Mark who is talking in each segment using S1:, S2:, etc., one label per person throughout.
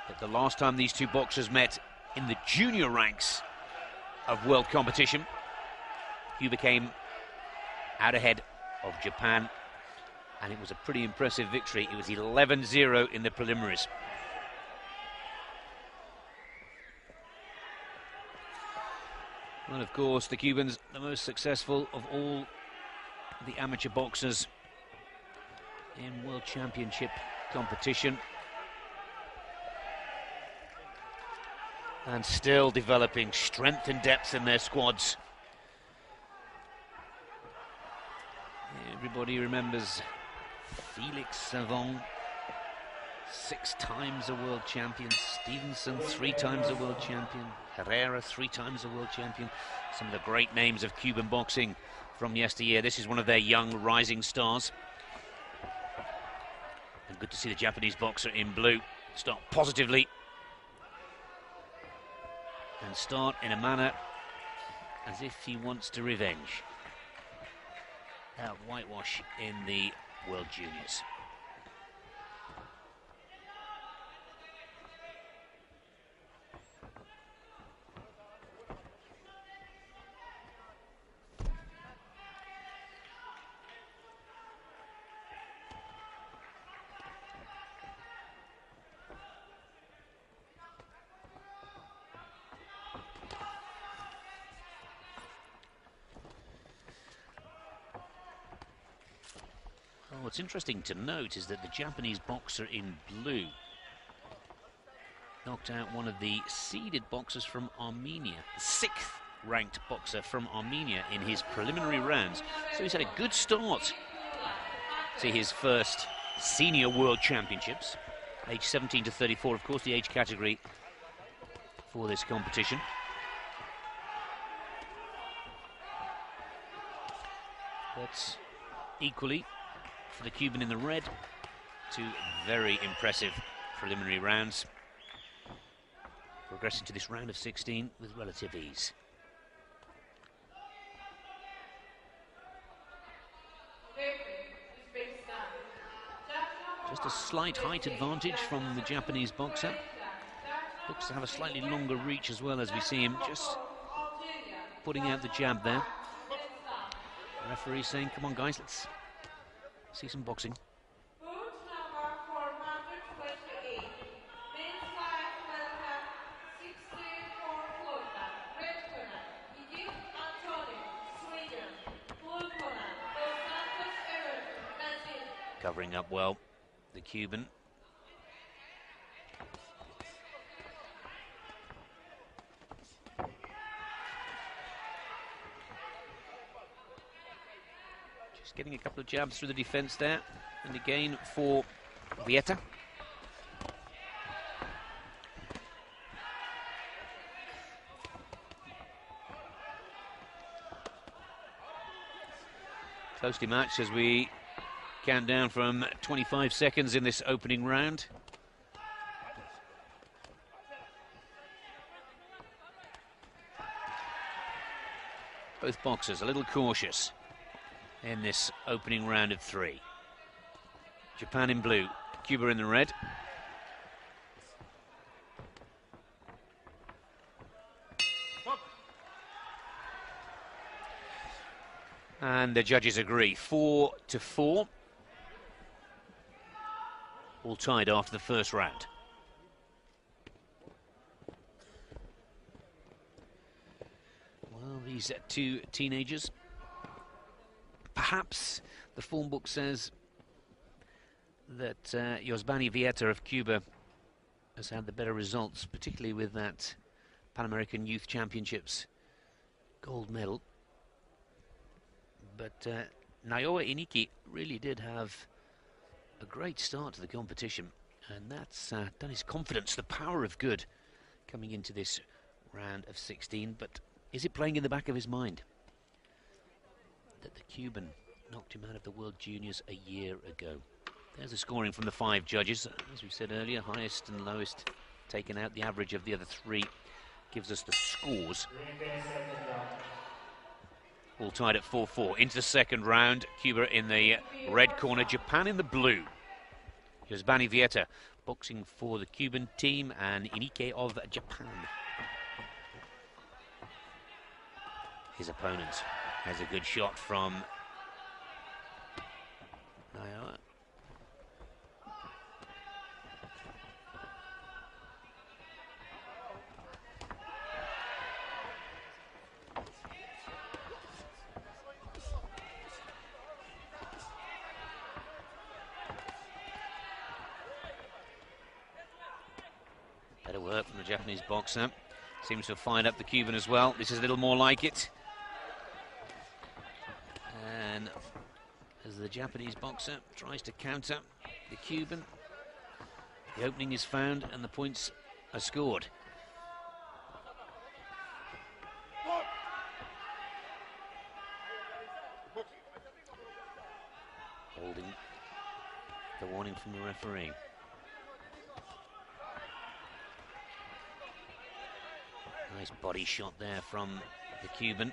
S1: But the last time these two boxers met in the junior ranks of world competition, Cuba came out ahead of Japan, and it was a pretty impressive victory. It was 11-0 in the preliminaries. Well, of course, the Cubans, the most successful of all the amateur boxers in World Championship competition. And still developing strength and depth in their squads. Everybody remembers Felix Savon, 6 times a world champion. Stevenson, 3 times a world champion. Herrera, 3 times a world champion. Some of the great names of Cuban boxing from yesteryear. This is one of their young rising stars. And good to see the Japanese boxer in blue start positively and start in a manner as if he wants to revenge that whitewash in the World Juniors. What's interesting to note is that the Japanese boxer in blue knocked out one of the seeded boxers from Armenia, the 6th ranked boxer from Armenia in his preliminary rounds. So he's had a good start to his first senior world championships, age 17 to 34, of course, the age category for this competition. But equally, for the Cuban in the red, 2 very impressive preliminary rounds, progressing to this round of 16 with relative ease. Just a slight height advantage from the Japanese boxer. Looks to have a slightly longer reach as well, as we see him just putting out the jab there. The referee saying, come on guys, let's see some boxing.
S2: Bout number 428. Men's light welter, 64 Florida. Red corner, Yigit Antonio, Sweden. Blue corner, Dos Santos Everton, Brazil.
S1: Covering up well, the Cuban. Getting a couple of jabs through the defense there, and again for Veitia. Closely matched as we count down from 25 seconds in this opening round. Both boxers a little cautious in this opening round of 3. Japan in blue, Cuba in the red. And the judges agree, 4-4. All tied after the first round. Well, these 2 teenagers, perhaps the form book says that Yosbana Veitia of Cuba has had the better results, particularly with that Pan American Youth Championships gold medal. But Naoya Inoue really did have a great start to the competition, and that's done his confidence, the power of good, coming into this round of 16. But is it playing in the back of his mind that the Cuban knocked him out of the World Juniors a year ago? There's the scoring from the 5 judges. As we said earlier, highest and lowest taken out. The average of the other 3 gives us the scores. All tied at 4-4. Into the second round. Cuba in the red corner, Japan in the blue. Yosbana Veitia boxing for the Cuban team, and Inoue of Japan. His opponent has a good shot from Naoya. Better work from the Japanese boxer. Seems to have fired up the Cuban as well. This is a little more like it. And as the Japanese boxer tries to counter the Cuban, the opening is found and the points are scored. Holding the warning from the referee. Nice body shot there from the Cuban.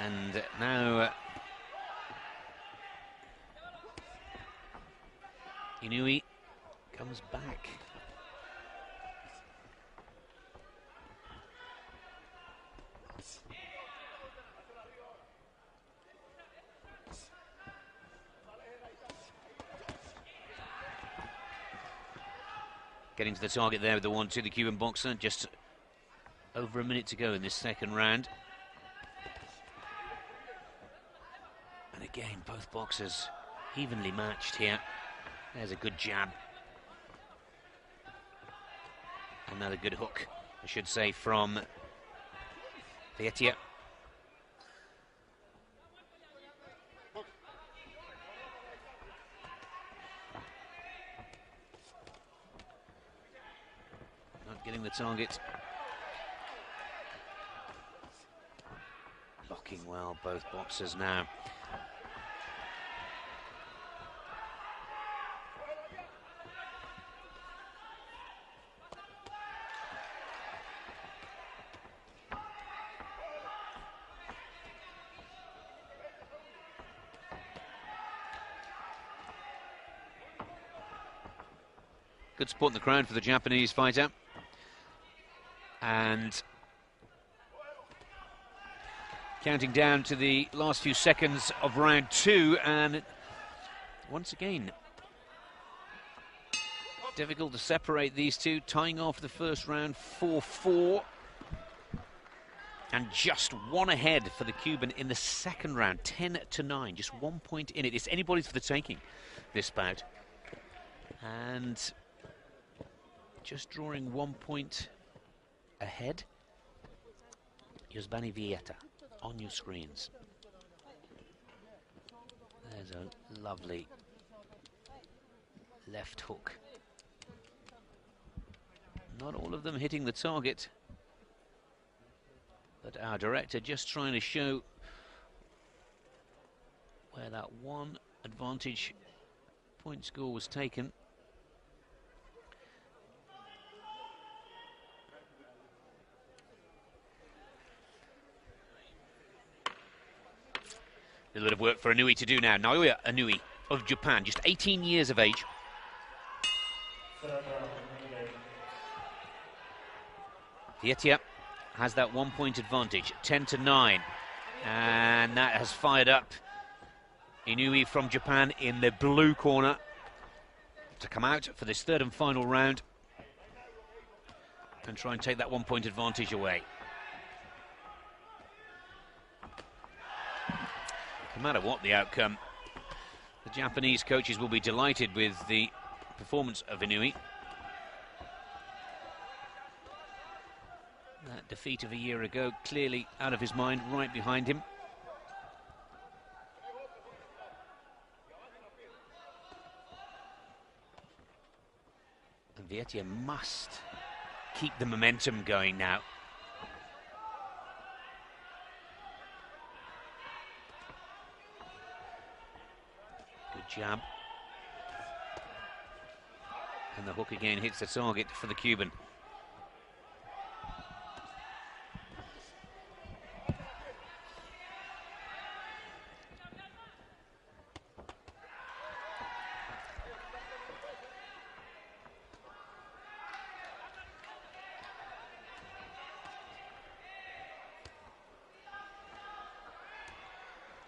S1: And now Inoue comes back. Getting to the target there with the 1-2, the Cuban boxer. Just over a minute to go in this second round. And again, both boxers evenly matched here. There's a good jab. Another good hook, I should say, from Veitia. Not getting the target. Blocking well, both boxers now. Good support in the crowd for the Japanese fighter. And counting down to the last few seconds of round 2, and once again difficult to separate these two, tying off the first round 4-4, and just one ahead for the Cuban in the second round, 10-9, just 1 point in it. It's anybody's for the taking, this bout, and just drawing 1 point ahead. Yosbana Veitia on your screens. There's a lovely left hook. Not all of them hitting the target, but our director just trying to show where that one advantage point score was taken. A little bit of work for Inoue to do now. Naoya Inoue of Japan, just 18 years of age. Veitia has that 1 point advantage, 10-9. And that has fired up Inoue from Japan in the blue corner to come out for this third and final round and try and take that 1 point advantage away. No matter what the outcome, the Japanese coaches will be delighted with the performance of Inoue. That defeat of a year ago clearly out of his mind, right behind him. And Veitia must keep the momentum going now. Jab, and the hook again hits the target for the Cuban.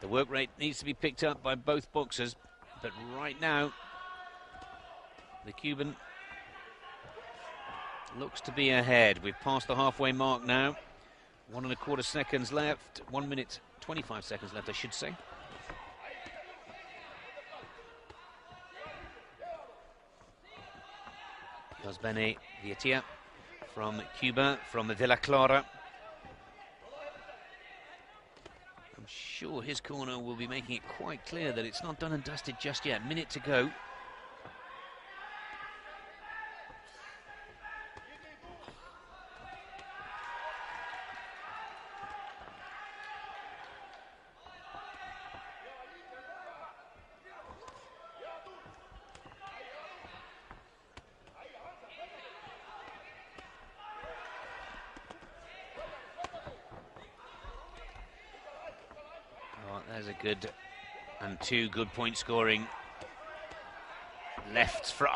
S1: The work rate needs to be picked up by both boxers, but right now, the Cuban looks to be ahead. We've passed the halfway mark now. 1.25 seconds left. 1 minute, 25 seconds left, I should say. Yosbana Veitia from Cuba, from Villa Clara. I'm sure his corner will be making it quite clear that it's not done and dusted just yet. Minute to go. There's a good and two good point scoring lefts for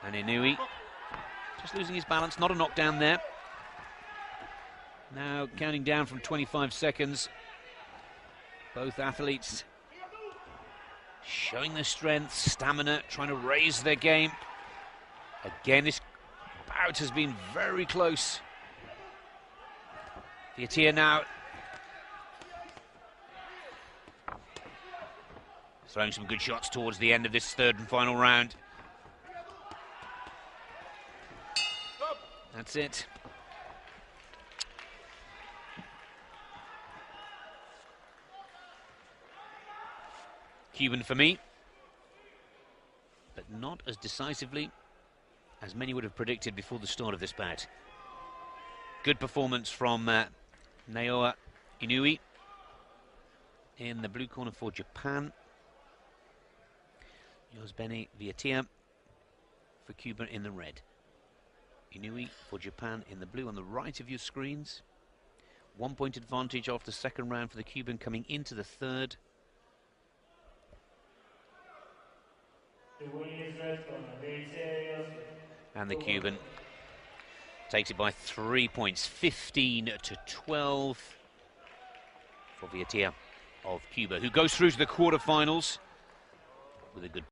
S1: and Inoue just losing his balance, not a knockdown there. Now counting down from 25 seconds. Both athletes showing their strength, stamina, trying to raise their game. Again, this bout has been very close. Veitia now throwing some good shots towards the end of this third and final round. That's it. Cuban for me, but not as decisively as many would have predicted before the start of this bout. Good performance from Naoya Inoue in the blue corner for Japan. Yosbana Veitia for Cuba in the red. Inoue for Japan in the blue on the right of your screens. 1 point advantage after the second round for the Cuban coming into the third. And the Cuban takes it by 3 points, 15-12 for Veitia of Cuba, who goes through to the quarterfinals with a good